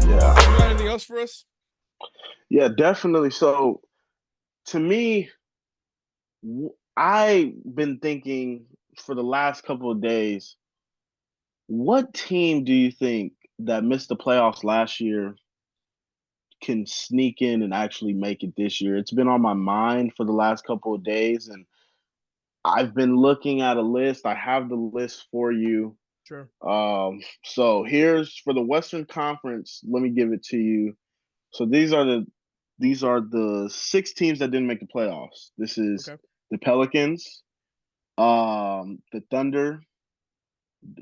Yeah. You got anything else for us? Yeah, definitely. So to me, I've been thinking for the last couple of days, what team do you think that missed the playoffs last year can sneak in and actually make it this year? It's been on my mind for the last couple of days, and I've been looking at a list. I have the list for you. Sure. So here's for the Western Conference. Let me give it to you. So these are the six teams that didn't make the playoffs. This is Okay. the Pelicans, the Thunder,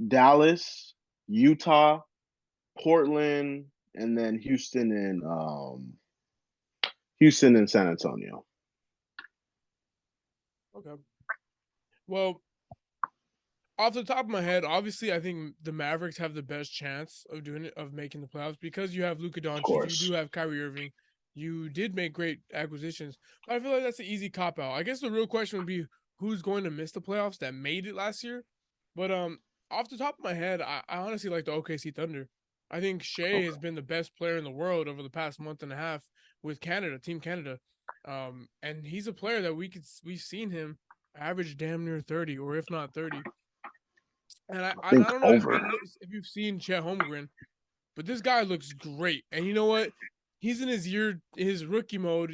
Dallas, Utah, Portland, and then Houston and San Antonio. Okay. Well, off the top of my head, obviously, I think the Mavericks have the best chance of doing it, of making the playoffs because you have Luka Of Doncic, you course. do have Kyrie Irving, you did make great acquisitions. But I feel like that's an easy cop out. I guess the real question would be who's going to miss the playoffs that made it last year. But off the top of my head, I honestly like the OKC Thunder. I think Shea Okay. has been the best player in the world over the past month and a half with Canada, Team Canada. And he's a player that we've seen him average damn near 30, or if not 30. And I, I I think don't know over. if you've seen Chet Holmgren, but this guy looks great. And you know what? He's in his rookie mode,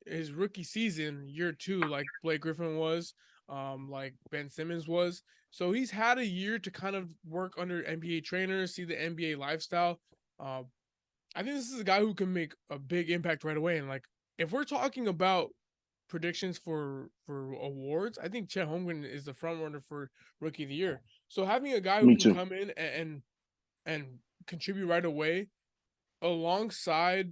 his rookie season, year two, like Blake Griffin was, like Ben Simmons was. So he's had a year to kind of work under NBA trainers, see the NBA lifestyle. Uh, I think this is a guy who can make a big impact right away. And like, if we're talking about predictions for awards, I think Chet Holmgren is the front runner for Rookie of the Year. So having a guy who Me can too. come in and contribute right away alongside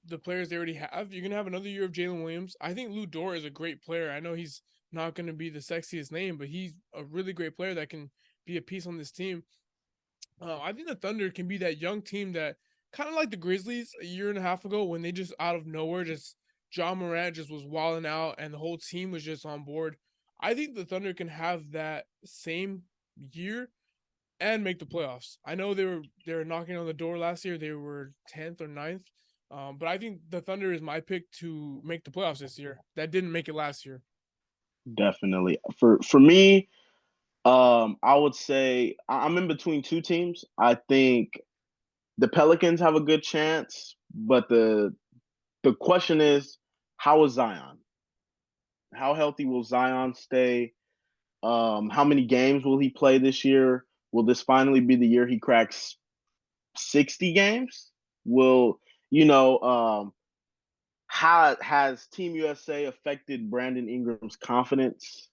the players they already have, you're gonna have another year of Jalen Williams. I think Lou Dort is a great player. I know he's not going to be the sexiest name, but he's a really great player that can be a piece on this team. I think the Thunder can be that young team that kind of like the Grizzlies a year and a half ago when they just out of nowhere just John Morant just was wilding out and the whole team was just on board. I think the Thunder can have that same year and make the playoffs. I know they were knocking on the door last year. They were 10th or ninth. But I think the Thunder is my pick to make the playoffs this year. That didn't make it last year. Definitely. For me, I would say I'm in between two teams. I think the Pelicans have a good chance, but the question is, how is Zion? How healthy will Zion stay? How many games will he play this year? Will this finally be the year he cracks 60 games? Will you know? How has Team USA affected Brandon Ingram's confidence?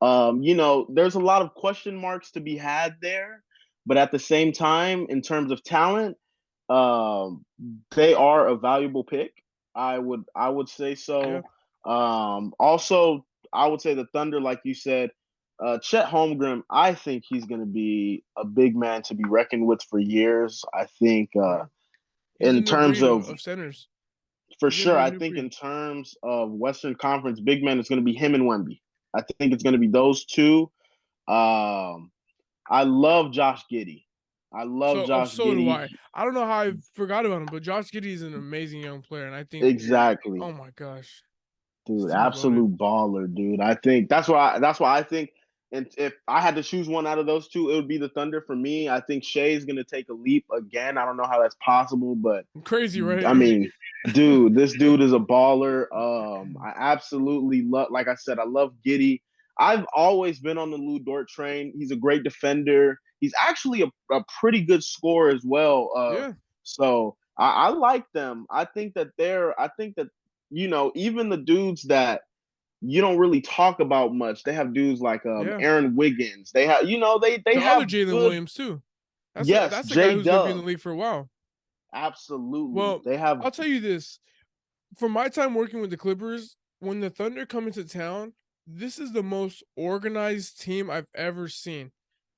There's a lot of question marks to be had there, but at the same time, in terms of talent, um, they are a valuable pick. I would say Yeah. so. Also, I would say the Thunder, like you said, Chet Holmgren. I think he's going to be a big man to be reckoned with for years. I think Yeah. He's a in new terms breed of of centers. for He's gonna sure, be a I new think breed. in terms of Western Conference big men, it's going to be him and Wemby. I think it's going to be those two. Um, I love Josh Giddey. I love Josh So do Giddey. I. I don't know how I forgot about him, but Josh Giddey is an amazing young player, and I think, Exactly, oh my gosh, this dude. team's loaded. Absolute baller, dude. I think that's why I think. And if I had to choose one out of those two, it would be the Thunder for me. I think Shea's gonna take a leap again. I don't know how that's possible, but Crazy, I right? mean, dude, this dude is a baller. I absolutely love, like I said, I love Giddy. I've always been on the Lou Dort train. He's a great defender. He's actually a pretty good scorer as well. Yeah, So I like them. I think that, even the dudes that you don't really talk about much, they have dudes like yeah. Aaron Wiggins. They have, they The other have Jalen good, Williams too. yes, That's a guy J who's gonna be in the Dub. league for a while. Absolutely. Well, They have, I'll tell you this: from my time working with the Clippers, when the Thunder come into town, this is the most organized team I've ever seen.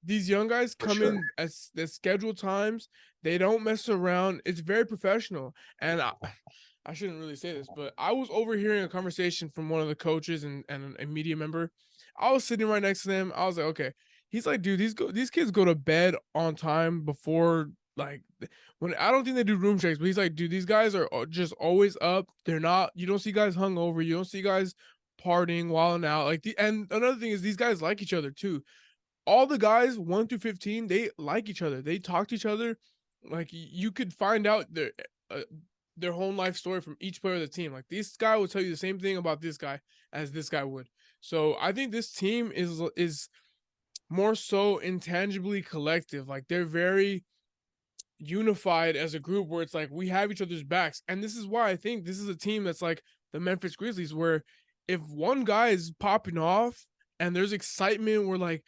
These young guys for come sure. in as the scheduled times. They don't mess around. It's very professional. And I shouldn't really say this, but I was overhearing a conversation from one of the coaches and a media member. I was sitting right next to them. I was like, okay, He's like, dude, these kids go to bed on time before like when I don't think they do room checks, but he's like, dude, these guys are just always up. They're not. You don't see guys hungover. You don't see guys partying, wilding out. And another thing is these guys like each other too. All the guys 1 through 15, they like each other. They talk to each other. Like you could find out uh, their whole life story from each player of the team. Like this guy will tell you the same thing about this guy as this guy would. So I think this team is more so intangibly collective. Like they're very unified as a group where it's like we have each other's backs. And this is why I think this is a team that's like the Memphis Grizzlies, where if one guy is popping off and there's excitement, we're like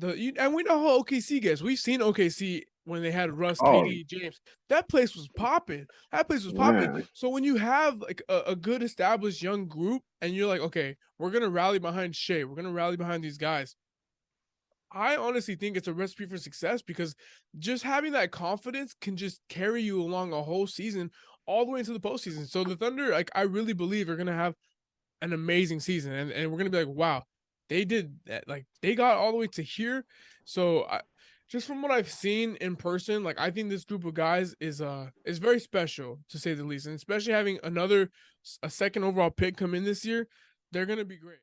and we know how OKC gets. We've seen OKC when they had Russ, Oh KD, James. That place was popping. That place was popping. man, So when you have like a good established young group and you're like, okay, we're gonna rally behind Shea, we're gonna rally behind these guys. I honestly think it's a recipe for success because just having that confidence can just carry you along a whole season all the way into the postseason. So the Thunder, like I really believe, are gonna have an amazing season, and we're gonna be like, wow, they did that. Like they got all the way to here. So just from what I've seen in person, like I think this group of guys is very special to say the least, and especially having a second overall pick come in this year, they're gonna be great.